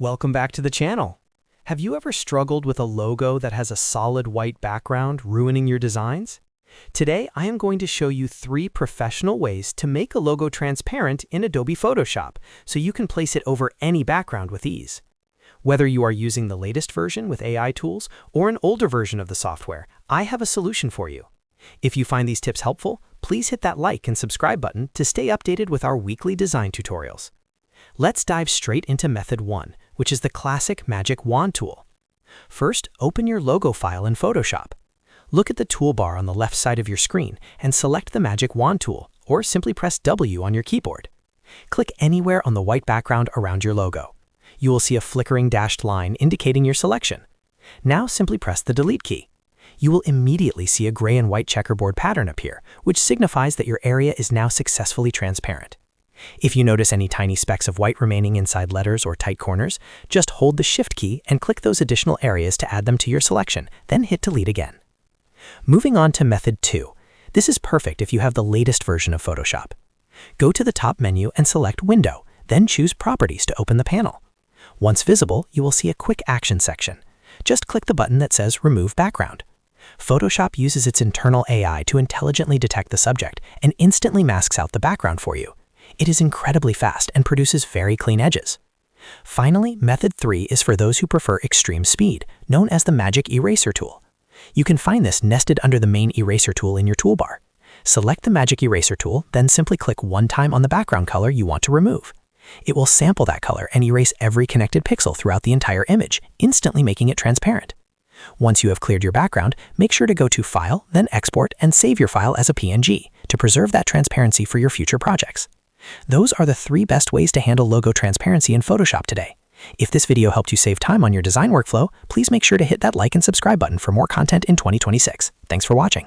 Welcome back to the channel. Have you ever struggled with a logo that has a solid white background ruining your designs? Today, I am going to show you 3 professional ways to make a logo transparent in Adobe Photoshop so you can place it over any background with ease. Whether you are using the latest version with AI tools or an older version of the software, I have a solution for you. If you find these tips helpful, please hit that like and subscribe button to stay updated with our weekly design tutorials. Let's dive straight into method 1, which is the classic magic wand tool. First, open your logo file in Photoshop. Look at the toolbar on the left side of your screen and select the magic wand tool, or simply press W on your keyboard. Click anywhere on the white background around your logo. You will see a flickering dashed line indicating your selection. Now simply press the delete key. You will immediately see a gray and white checkerboard pattern appear, which signifies that your area is now successfully transparent. If you notice any tiny specks of white remaining inside letters or tight corners, just hold the Shift key and click those additional areas to add them to your selection, then hit delete again. Moving on to method 2. This is perfect if you have the latest version of Photoshop. Go to the top menu and select Window, then choose Properties to open the panel. Once visible, you will see a quick action section. Just click the button that says Remove Background. Photoshop uses its internal AI to intelligently detect the subject and instantly masks out the background for you. It is incredibly fast and produces very clean edges. Finally, method 3 is for those who prefer extreme speed, known as the Magic Eraser tool. You can find this nested under the main eraser tool in your toolbar. Select the Magic Eraser tool, then simply click one time on the background color you want to remove. It will sample that color and erase every connected pixel throughout the entire image, instantly making it transparent. Once you have cleared your background, make sure to go to File, then Export, and save your file as a PNG to preserve that transparency for your future projects. Those are the 3 best ways to handle logo transparency in Photoshop today. If this video helped you save time on your design workflow, please make sure to hit that like and subscribe button for more content in 2026. Thanks for watching.